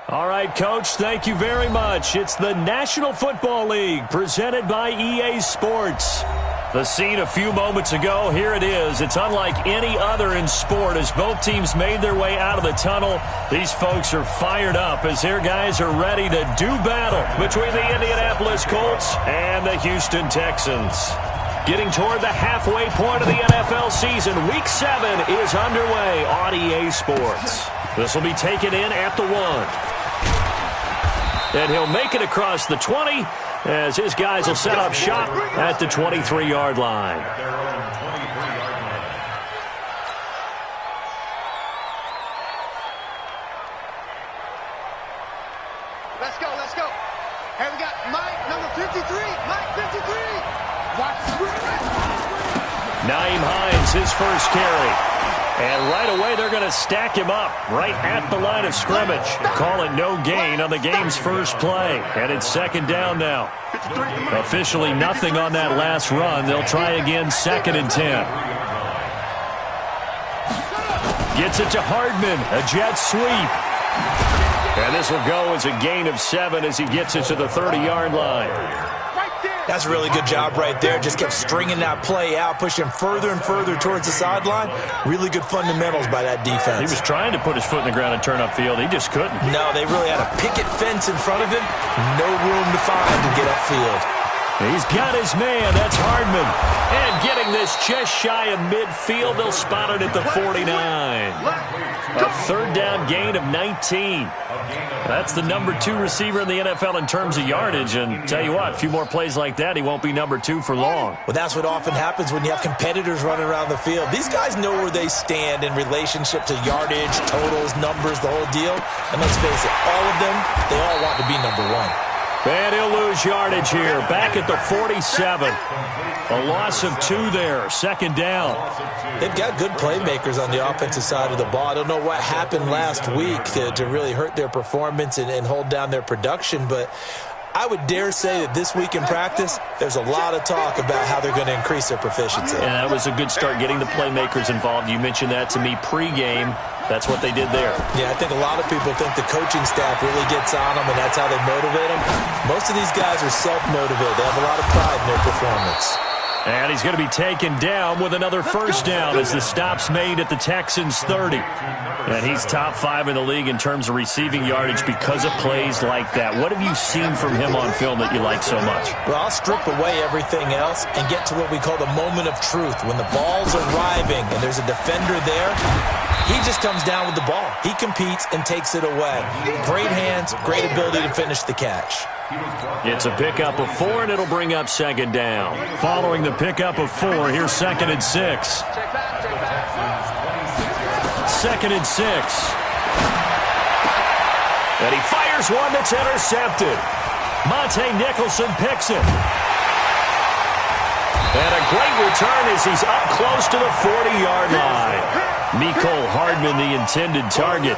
All right, Coach, thank you very much. It's the National Football League presented by EA Sports. The scene a few moments ago, here it is. It's unlike any other in sport as both teams made their way out of the tunnel. These folks are fired up as their guys are ready to do battle between the Indianapolis Colts and the Houston Texans. Getting toward the halfway point of the NFL season, Week 7 is underway on EA Sports. This will be taken in at the 1. And he'll make it across the 20 as his guys will set up shop at the 23-yard line. Let's go, let's go. Here we got Mike, number 53. Mike, 53. Watch the screen. Nyheim Hines, his first carry. And right away, they're going to stack him up right at the line of scrimmage. Call it no gain on the game's first play. And it's second down now. Officially nothing on that last run. They'll try again, 2nd and 10. Gets it to Hardman, a jet sweep. And this will go as a gain of 7 as he gets it to the 30-yard line. That's a really good job right there. Just kept stringing that play out, pushing further and further towards the sideline. Really good fundamentals by that defense. He was trying to put his foot in the ground and turn upfield. He just couldn't. No, they really had a picket fence in front of him. No room to find to get upfield. He's got his man. That's Hardman. And getting this just shy of midfield, they'll spot it at the 49. A third down gain of 19. That's the number 2 receiver in the NFL in terms of yardage. And tell you what, a few more plays like that, he won't be number 2 for long. Well, that's what often happens when you have competitors running around the field. These guys know where they stand in relationship to yardage, totals, numbers, the whole deal. And let's face it, all of them, they all want to be number 1. And he'll lose yardage here. Back at the 47. A loss of 2 there. Second down. They've got good playmakers on the offensive side of the ball. I don't know what happened last week to really hurt their performance and hold down their production, but I would dare say that this week in practice, there's a lot of talk about how they're going to increase their proficiency. And that was a good start getting the playmakers involved. You mentioned that to me pregame. That's what they did there. Yeah, I think a lot of people think the coaching staff really gets on them, and that's how they motivate them. Most of these guys are self-motivated. They have a lot of pride in their performance. And he's going to be taken down with another first down as the stop's made at the Texans' 30. And he's top 5 in the league in terms of receiving yardage because of plays like that. What have you seen from him on film that you like so much? Well, I'll strip away everything else and get to what we call the moment of truth. When the ball's arriving and there's a defender there, he just comes down with the ball. He competes and takes it away. Great hands, great ability to finish the catch. It's a pickup of 4, and it'll bring up second down. Following the pickup of 4, here's 2nd and 6. 2nd and 6. And he fires one that's intercepted. Monte Nicholson picks it. And a great return as he's up close to the 40-yard line. Mecole Hardman, the intended target.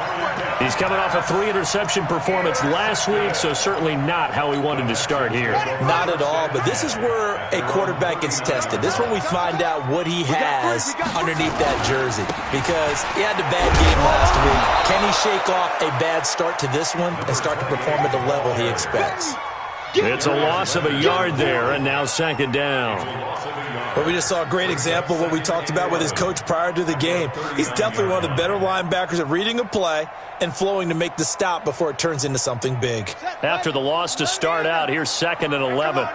He's coming off a 3-interception performance last week, so certainly not how he wanted to start here. Not at all, but this is where a quarterback gets tested. This is when we find out what he has underneath that jersey. Because he had a bad game last week. Can he shake off a bad start to this one and start to perform at the level he expects? It's a loss of a yard there, and now second down. Well, we just saw a great example of what we talked about with his coach prior to the game. He's definitely one of the better linebackers at reading a play and flowing to make the stop before it turns into something big. After the loss to start out, here's 2nd and 11.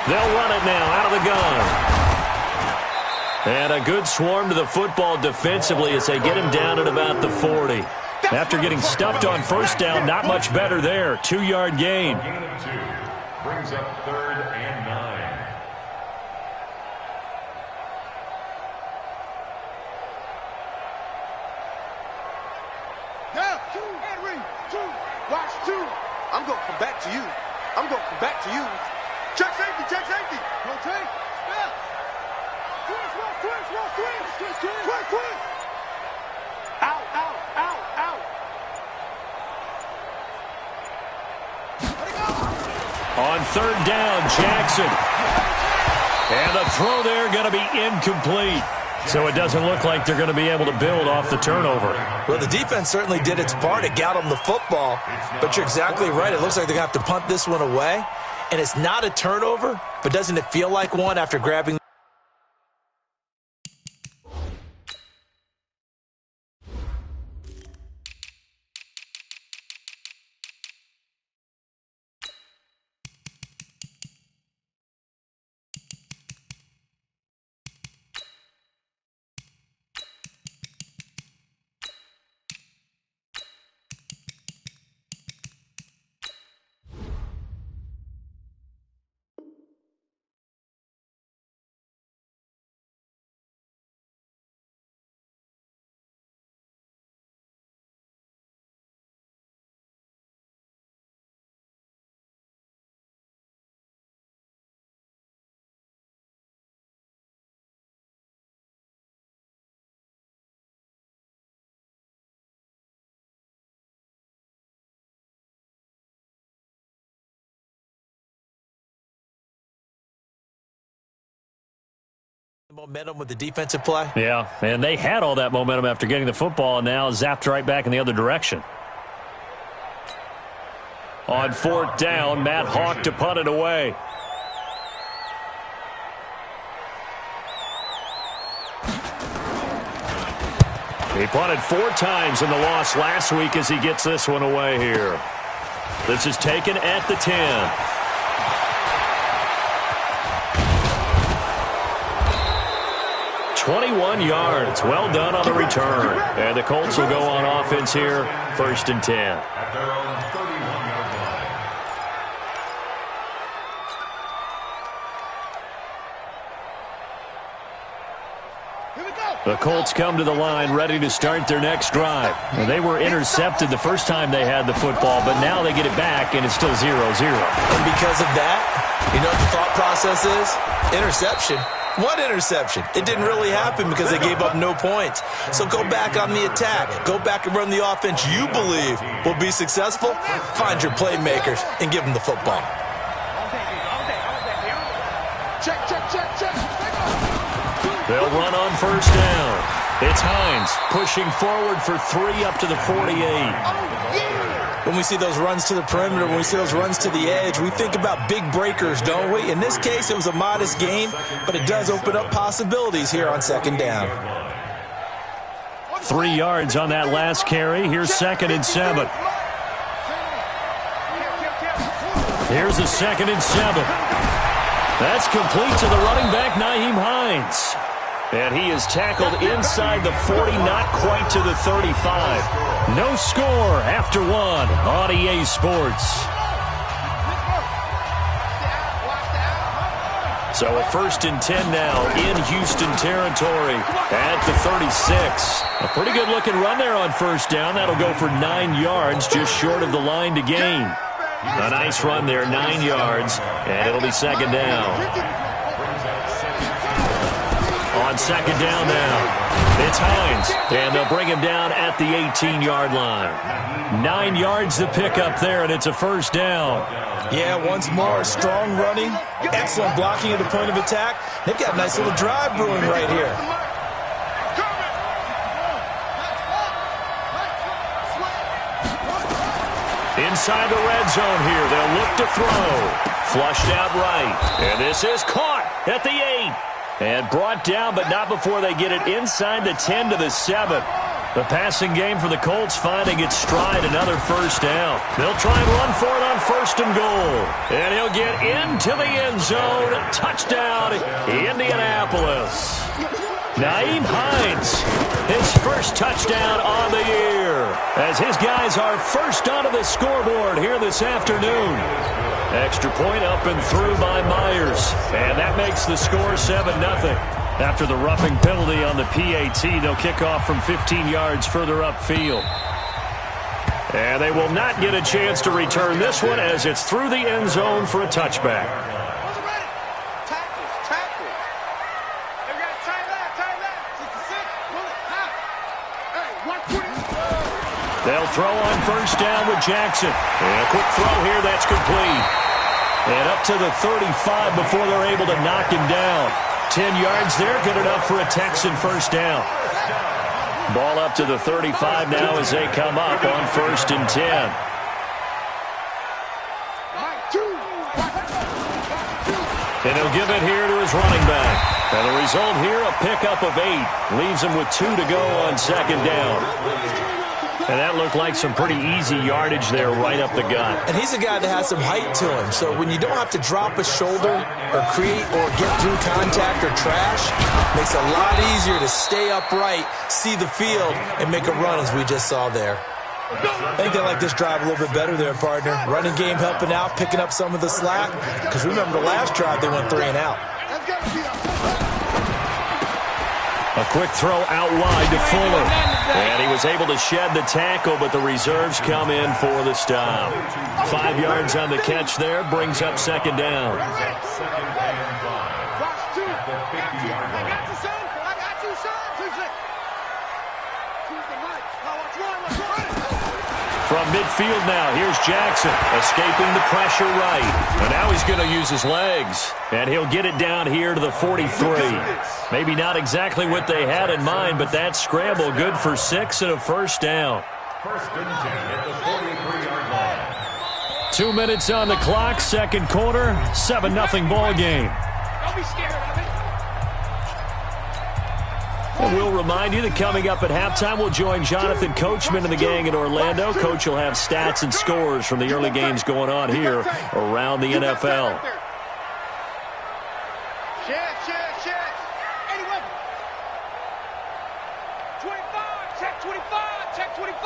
They'll run it now out of the gun. And a good swarm to the football defensively as they get him down at about the 40. After getting stuffed on first down, not much better there. 2-yard gain. Brings up 3rd and 9. Now, Henry, 2, watch 2. I'm going to come back to you. I'm going to come back to you. Check safety, check safety. Rotate. Yeah. Twist. Out. On 3rd down, Jackson. And the throw there going to be incomplete. So it doesn't look like they're going to be able to build off the turnover. Well, the defense certainly did its part. It got them the football. But you're exactly right. It looks like they're going to have to punt this one away. And it's not a turnover, but doesn't it feel like one after grabbing? Momentum with the defensive play. Yeah, and they had all that momentum after getting the football, and now zapped right back in the other direction. On fourth down, Matt Hawk to punt it away. He punted 4 times in the loss last week as he gets this one away here. This is taken at the 10. 21 yards. Well done on the return. And the Colts will go on offense here, 1st and 10. At their own 31-yard line. The Colts come to the line ready to start their next drive. And they were intercepted the first time they had the football, but now they get it back, and it's still 0-0. And because of that, you know what the thought process is? Interception. What interception? It didn't really happen because they gave up no points. So go back on the attack. Go back and run the offense you believe will be successful. Find your playmakers and give them the football. They'll run on 1st down. It's Hines pushing forward for 3 up to the 48. When we see those runs to the perimeter, when we see those runs to the edge, we think about big breakers, don't we? In this case, it was a modest gain, but it does open up possibilities here on 2nd down. 3 yards on that last carry. Here's 2nd and 7. Here's a 2nd and 7. That's complete to the running back, Nyheim Hines. And he is tackled inside the 40, not quite to the 35. No score after 1 on EA Sports. So a 1st and 10 now in Houston territory at the 36. A pretty good looking run there on 1st down. That'll go for 9 yards, just short of the line to gain. A nice run there, 9 yards, and it'll be 2nd down. On 2nd down now, it's Hines, and they'll bring him down at the 18-yard line. 9 yards to pick up there, and it's a 1st down. Yeah, once more, strong running, excellent blocking at the point of attack. They've got a nice little drive brewing right here. Inside the red zone here, they'll look to throw. Flushed out right, and this is caught at the 8. And brought down, but not before they get it inside the 10 to the 7. The passing game for the Colts finding its stride, another 1st down. They'll try and run for it on 1st and goal. And he'll get into the end zone. Touchdown, Indianapolis. Nyheim Hines, his first touchdown on the year, as his guys are first onto the scoreboard here this afternoon. Extra point up and through by Myers, and that makes the score 7-0. After the roughing penalty on the PAT, they'll kick off from 15 yards further upfield. And they will not get a chance to return this one as it's through the end zone for a touchback. They'll throw on 1st down with Jackson. And a quick throw here, that's complete. And up to the 35 before they're able to knock him down. 10 yards there, good enough for a Texan first down. Ball up to the 35 now as they come up on 1st and 10. And he'll give it here to his running back. And the result here, a pickup of 8. Leaves him with 2 to go on 2nd down. And that looked like some pretty easy yardage there right up the gut. And he's a guy that has some height to him. So when you don't have to drop a shoulder or create or get through contact or trash, makes it a lot easier to stay upright, see the field, and make a run as we just saw there. I think they like this drive a little bit better there, partner. Running game helping out, picking up some of the slack. Because remember the last drive, they went 3 and out. A quick throw out wide to Fuller. And he was able to shed the tackle, but the reserves come in for the stop. 5 yards on the catch there, brings up 2nd down. From midfield now, here's Jackson, escaping the pressure right. And now he's going to use his legs. And he'll get it down here to the 43. Maybe not exactly what they had in mind, but that scramble good for 6 and a first down. 1st and 10 at the 43-yard line. 2 minutes on the clock, 2nd quarter, 7-0 ball game. Don't be scared of it. And we'll remind you that coming up at halftime, we'll join Jonathan Coachman and the gang in Orlando. Coach will have stats and scores from the early games going on here around the NFL. Check. 25, check 25, check 25.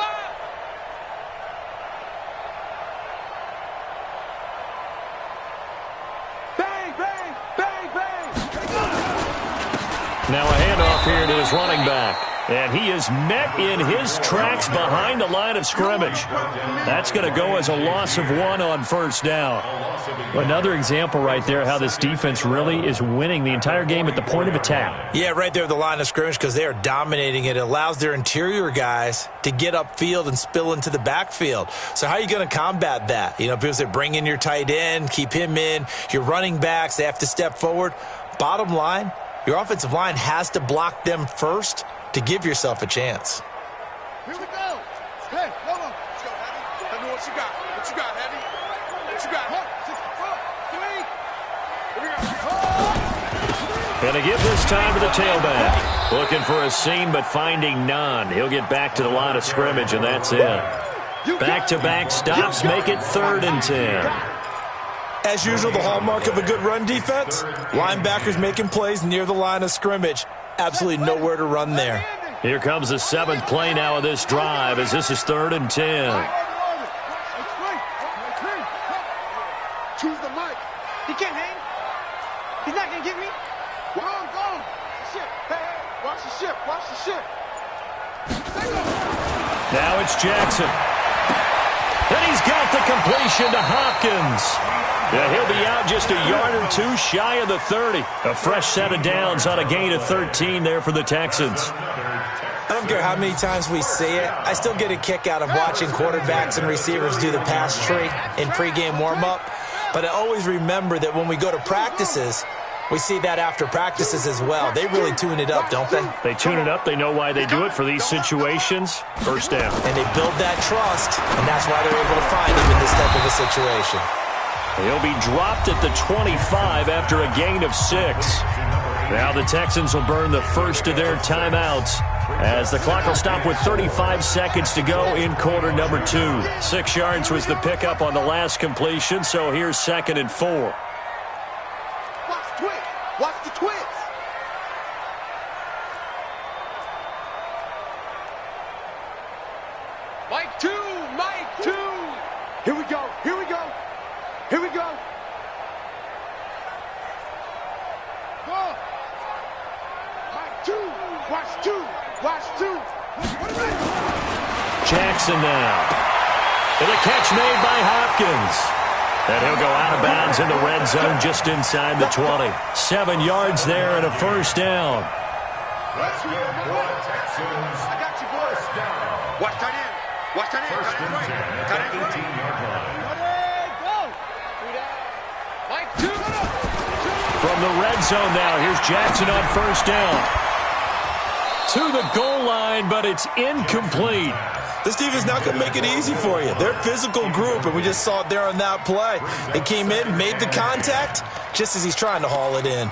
Bang, bang, bang, bang. Now a handoff here to his running back. And he is met in his tracks behind the line of scrimmage. That's going to go as a loss of 1 on 1st down. Another example right there how this defense really is winning the entire game at the point of attack. Yeah, right there at the line of scrimmage because they are dominating it. It allows their interior guys to get upfield and spill into the backfield. So how are you going to combat that? You know, people say bring in your tight end, keep him in. Your running backs, they have to step forward. Bottom line, your offensive line has to block them first to give yourself a chance. Here we go. Hey, hold on. Let's go, Heavy. Tell me what you got. What you got, Heavy? What you got? 6, 4, 3. And to give this time to the tailback. Looking for a seam, but finding none. He'll get back to the line of scrimmage, and that's it. Back-to-back stops make it 3rd and 10. As usual, the hallmark of a good run defense, linebackers making plays near the line of scrimmage. Absolutely nowhere to run there. Here comes the 7th play now of this drive as this is 3rd and 10. Choose the mic. He can't hang. He's not going to get me. Go on. Shit. Hey, watch the ship. Watch the ship. Now it's Jackson. And he's got the completion to Hopkins. Yeah, he'll be out just a yard or 2 shy of the 30. A fresh set of downs on a gain of 13 there for the Texans. I don't care how many times we see it. I still get a kick out of watching quarterbacks and receivers do the pass tree in pregame warm-up. But I always remember that when we go to practices, we see that after practices as well. They really tune it up, don't they? They tune it up. They know why they do it for these situations. First down. And they build that trust, and that's why they're able to find him in this type of a situation. He'll be dropped at the 25 after a gain of 6. Now the Texans will burn the first of their timeouts as the clock will stop with 35 seconds to go in quarter number 2. 6 yards was the pickup on the last completion, so here's 2nd and 4. Watch the twist. Watch the twist. Mike 2. Here we go. Go. Mike 2. Watch 2. Jackson now. And a catch made by Hopkins. And he'll go out of bounds in the red zone just inside the 20. 7 yards there and a first down. Let's go, Texans. I got you, boy. First down. Watch tight end. 1st and 10 at the 18-yard line. from the red zone now. Here's Jackson on first down. To the goal line, but it's incomplete. This defense not going to make it easy for you. They're a physical group, and we just saw it there on that play. They came in, made the contact, just as he's trying to haul it in.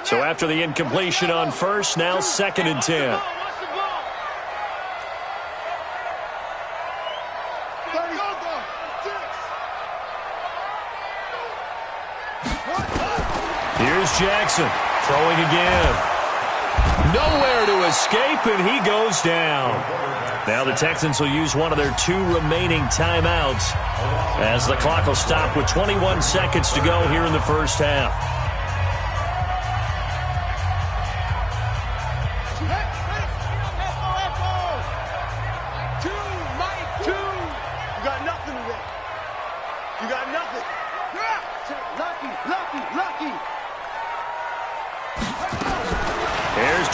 So after the incompletion on first, now 2nd and 10. Here's Jackson throwing again. Nowhere to escape, and he goes down. Now the Texans will use one of their 2 remaining timeouts as the clock will stop with 21 seconds to go here in the first half.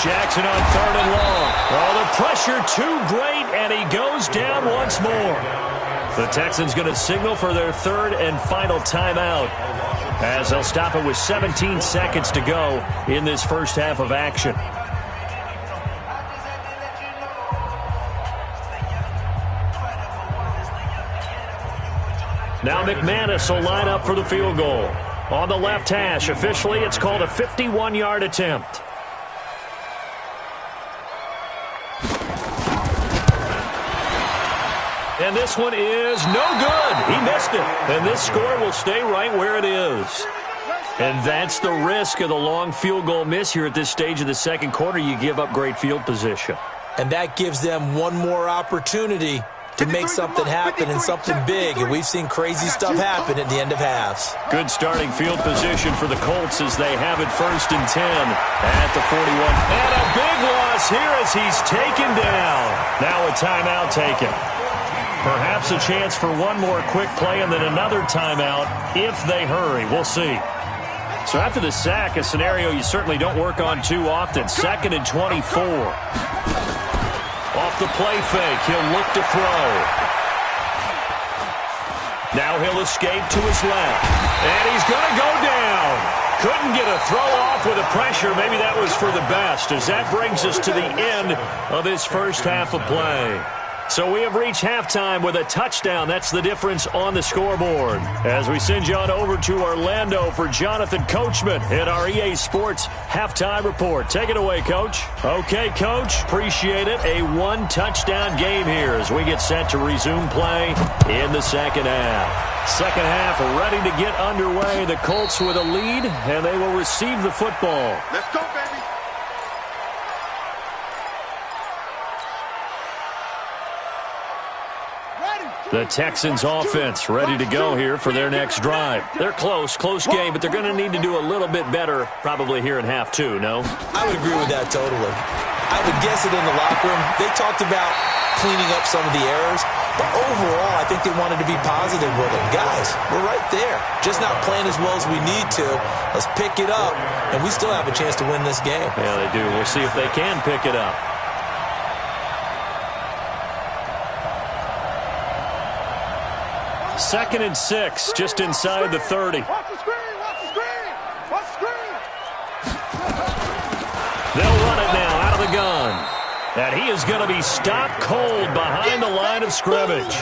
Jackson on 3rd and long. Oh, the pressure too great, and he goes down once more. The Texans going to signal for their 3rd and final timeout as they'll stop it with 17 seconds to go in this first half of action. Now McManus will line up for the field goal. On the left hash, officially it's called a 51-yard attempt. And this one is no good. He missed it. And this score will stay right where it is. And that's the risk of the long field goal miss here at this stage of the second quarter. You give up great field position. And that gives them one more opportunity to make something happen and something big. And we've seen crazy stuff happen at the end of halves. Good starting field position for the Colts as they have it 1st and 10 at the 41. And a big loss here as he's taken down. Now a timeout taken. Perhaps a chance for one more quick play and then another timeout if they hurry. We'll see. So after the sack, a scenario you certainly don't work on too often. 2nd and 24. Off the play fake, he'll look to throw. Now he'll escape to his left. And he's going to go down. Couldn't get a throw off with the pressure. Maybe that was for the best as that brings us to the end of this first half of play. So we have reached halftime with a touchdown. That's the difference on the scoreboard. As we send you on over to Orlando for Jonathan Coachman at our EA Sports Halftime Report. Take it away, Coach. Okay, Coach. Appreciate it. A 1-touchdown game here as we get set to resume play in the second half. Second half ready to get underway. The Colts with a lead, and they will receive the football. Let's go, baby. The Texans offense ready to go here for their next drive. They're close game, but they're going to need to do a little bit better probably here in half 2, no? I would agree with that totally. I would guess it in the locker room. They talked about cleaning up some of the errors, but overall I think they wanted to be positive with it. Guys, we're right there. Just not playing as well as we need to. Let's pick it up, and we still have a chance to win this game. Yeah, they do. We'll see if they can pick it up. 2nd and 6, just inside the 30. Watch the screen, watch the screen, watch the screen. They'll run it now out of the gun. And he is going to be stopped cold behind the line of scrimmage.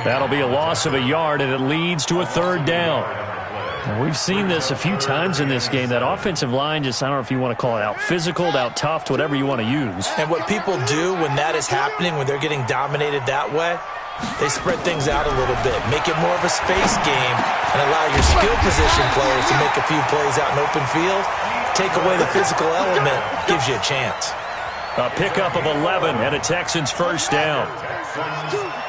That'll be a loss of a yard, and it leads to a 3rd down. And we've seen this a few times in this game. That offensive line just, I don't know if you want to call it out physical, out tough, whatever you want to use. And what people do when that is happening, when they're getting dominated that way, they spread things out a little bit, make it more of a space game, and allow your skill position players to make a few plays out in open field. Take away the physical element, gives you a chance. A pickup of 11 and a Texans 1st down.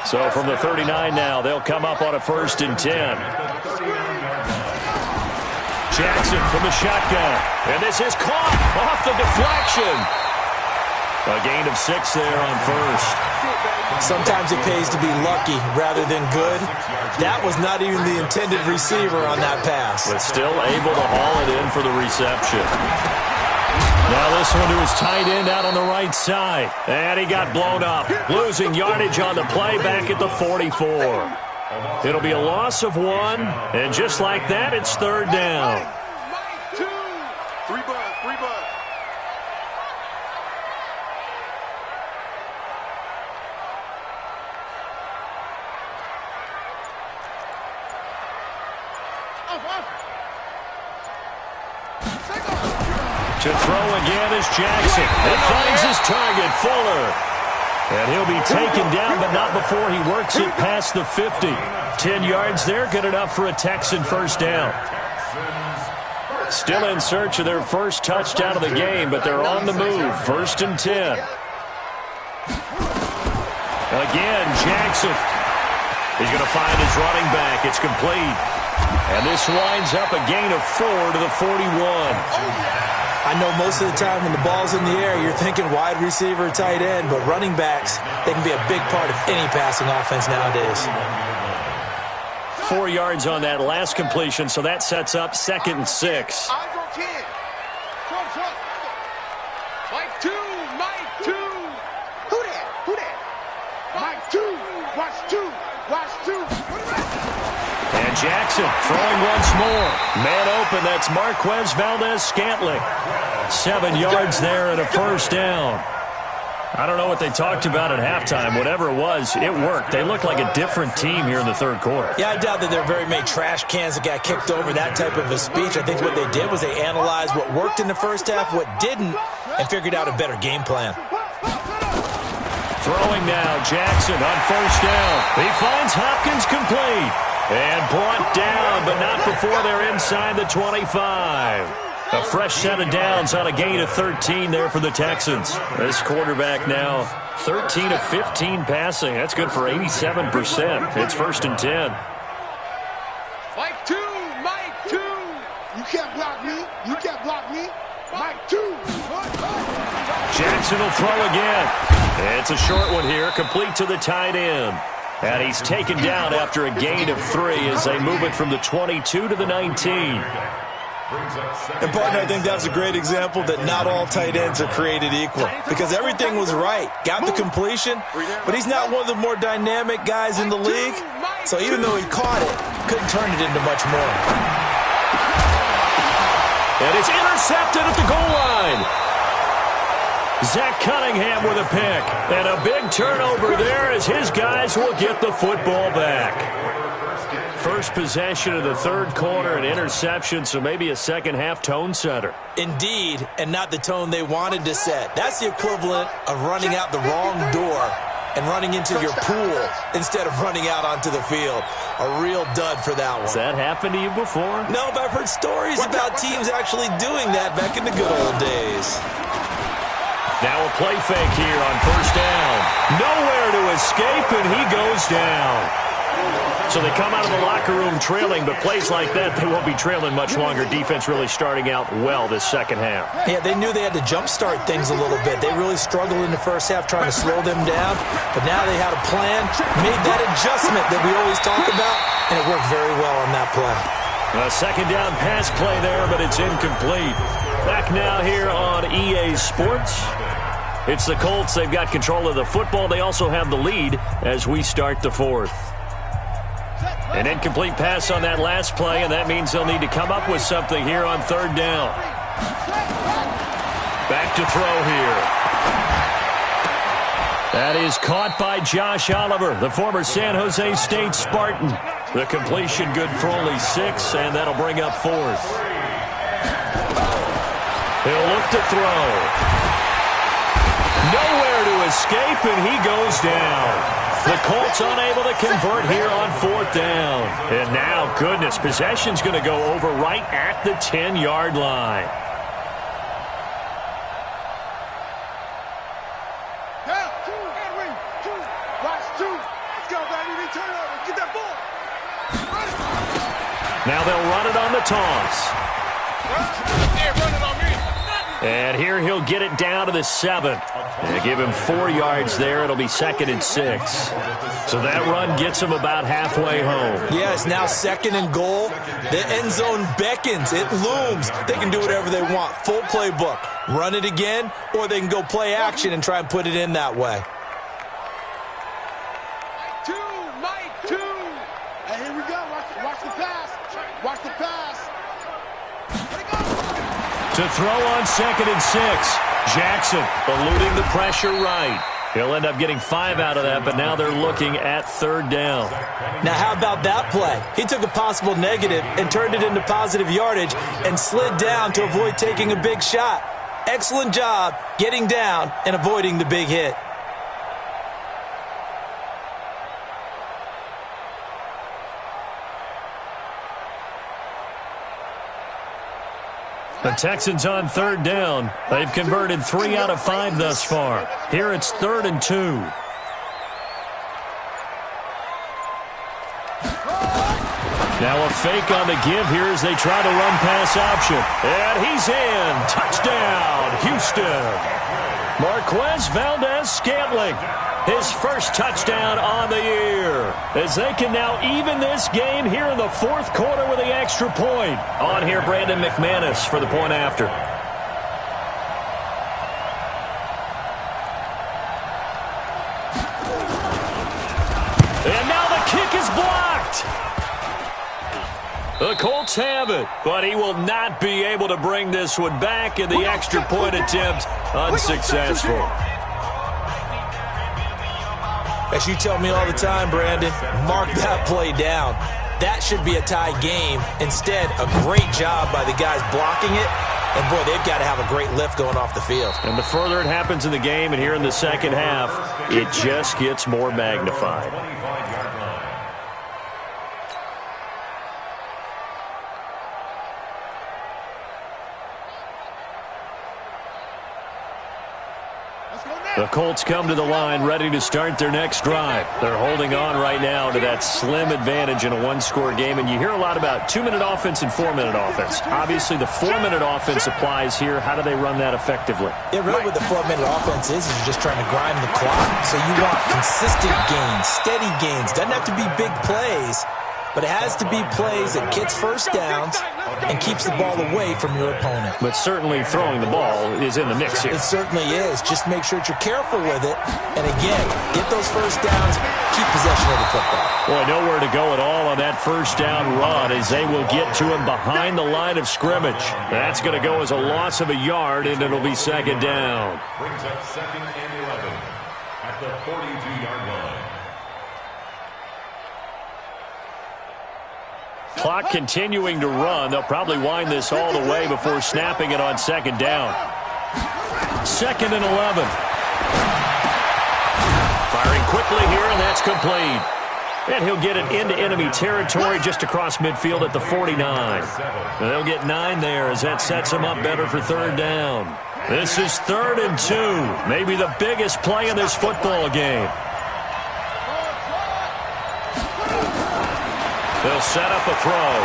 So from the 39 now, they'll come up on a 1st and 10. Jackson from the shotgun. And this is caught off the deflection. A gain of 6 there on 1st. Sometimes it pays to be lucky rather than good. That was not even the intended receiver on that pass. But still able to haul it in for the reception. Now this one to his tight end out on the right side. And he got blown up. Losing yardage on the play back at the 44. It'll be a loss of 1, and just like that, it's third down. Mike, 2. 3 bucks, 3 bucks. To throw again is Jackson. He finds his target, Fuller. And he'll be taken down, but not before he works it past the 50. 10 yards there, good enough for a Texan first down. Still in search of their first touchdown of the game, but they're on the move. 1st and 10. Again, Jackson. He's going to find his running back. It's complete. And this winds up a gain of 4 to the 41. I know most of the time when the ball's in the air, you're thinking wide receiver, tight end, but running backs, they can be a big part of any passing offense nowadays. 4 yards on that last completion, so that sets up 2nd and 6. Eyes on 10. Mike 2, Mike 2. Who that? Who that? Mike 2. Watch 2. Watch 2. And Jackson throwing once more. Man open, that's Marquez Valdez-Scantling. 7 yards there and a first down. I don't know what they talked about at halftime. Whatever it was, it worked. They looked like a different team here in the third quarter. Yeah, I doubt that there are very many trash cans that got kicked over, that type of a speech. I think what they did was they analyzed what worked in the first half, what didn't, and figured out a better game plan. Throwing now, Jackson on first down. He finds Hopkins complete. And brought down, but not before they're inside the 25. A fresh set of downs on a gain of 13 there for the Texans. This quarterback now 13 of 15 passing. That's good for 87%. It's 1st and 10. Mike 2, Mike 2. You can't block me. You can't block me. Mike 2. Jackson will throw again. It's a short one here, complete to the tight end. And he's taken down after a gain of 3 as they move it from the 22 to the 19. And, partner, I think that's a great example that not all tight ends are created equal. Because everything was right. Got the completion, but he's not one of the more dynamic guys in the league. So even though he caught it, couldn't turn it into much more. And it's intercepted at the goal line. Zach Cunningham with a pick. And a big turnover there as his guys will get the football back. First possession of the third quarter, an interception, so maybe a second-half tone setter. Indeed, and not the tone they wanted to set. That's the equivalent of running out the wrong door and running into your pool instead of running out onto the field. A real dud for that one. Has that happened to you before? No, but I've heard stories about teams actually doing that back in the good old days. Now a play fake here on first down. Nowhere to escape, and he goes down. So they come out of the locker room trailing, but plays like that, they won't be trailing much longer. Defense really starting out well this second half. Yeah, they knew they had to jumpstart things a little bit. They really struggled in the first half trying to slow them down, but now they had a plan, made that adjustment that we always talk about, and it worked very well on that play. A second down pass play there, but it's incomplete. Back now here on EA Sports. It's the Colts. They've got control of the football. They also have the lead as we start the fourth. An incomplete pass on that last play, and that means they'll need to come up with something here on third down. Back to throw here. That is caught by Josh Oliver, the former San Jose State Spartan. The completion good for only 6, and that'll bring up fourth. He'll look to throw. Nowhere to escape, and he goes down. The Colts unable to convert here on fourth down. And now, goodness, possession's going to go over right at the 10-yard line. Down, 2, Edwin, 2, watch 2. Let's go, baby, we turn over, get that ball. Now they'll run it on the toss. Hey, run it on me. And here he'll get it down to the 7. They give him 4 yards there. It'll be 2nd and 6. So that run gets him about halfway home. Yeah, it's now 2nd and goal. The end zone beckons. It looms. They can do whatever they want. Full playbook. Run it again, or they can go play action and try and put it in that way. Mike 2, Watch the pass. To throw on 2nd and 6. Jackson eluding the pressure right. He'll end up getting 5 out of that, but now they're looking at 3rd down. Now, how about that play? He took a possible negative and turned it into positive yardage and slid down to avoid taking a big shot. Excellent job getting down and avoiding the big hit. The Texans on 3rd down. They've converted 3 out of 5 thus far. Here it's 3rd and 2. Now a fake on the give here as they try to run pass option. And he's in. Touchdown, Houston. Marquez Valdez-Scantling, his first touchdown on the year, as they can now even this game here in the 4th quarter with the extra point. On here, Brandon McManus for the point after. And now the kick is blocked. The Colts have it, but he will not be able to bring this one back, and the extra point attempt unsuccessful. As you tell me all the time, Brandon, mark that play down. That should be a tie game. Instead, a great job by the guys blocking it. And, boy, they've got to have a great lift going off the field. And the further it happens in the game and here in the second half, it just gets more magnified. The Colts come to the line ready to start their next drive. They're holding on right now to that slim advantage in a one-score game, and you hear a lot about 2-minute offense and 4-minute offense. Obviously, the 4-minute offense applies here. How do they run that effectively? Yeah, really what the 4-minute offense is you're just trying to grind the clock. So you want consistent gains, steady gains. Doesn't have to be big plays, but it has to be plays that gets first downs and keeps the ball away from your opponent. But certainly throwing the ball is in the mix here. It certainly is. Just make sure that you're careful with it. And again, get those first downs, keep possession of the football. Boy, nowhere to go at all on that first down run as they will get to him behind the line of scrimmage. That's going to go as a loss of a yard, and it'll be 2nd down. Brings up 2nd and 11 at the 42-yard line. Clock continuing to run. They'll probably wind this all the way before snapping it on 2nd down. 2nd and 11. Firing quickly here, and that's complete. And he'll get it into enemy territory just across midfield at the 49. And they'll get 9 there as that sets them up better for 3rd down. This is 3rd and 2. Maybe the biggest play in this football game. They'll set up a throw.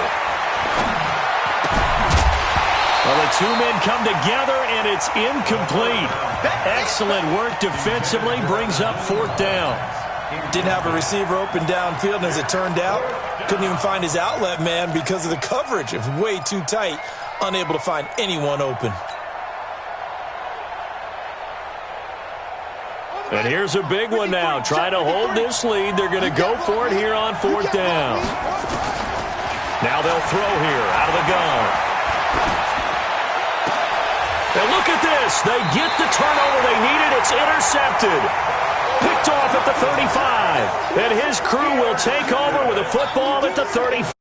Well, the 2 men come together, and it's incomplete. Excellent work defensively, brings up 4th down. Didn't have a receiver open downfield, and as it turned out, couldn't even find his outlet man because of the coverage. It was way too tight, unable to find anyone open. And here's a big one now. Trying to hold this lead. They're going to go for it here on 4th down. Now they'll throw here out of the gun. And look at this. They get the turnover they needed. It's intercepted. Picked off at the 35. And his crew will take over with a football at the 35.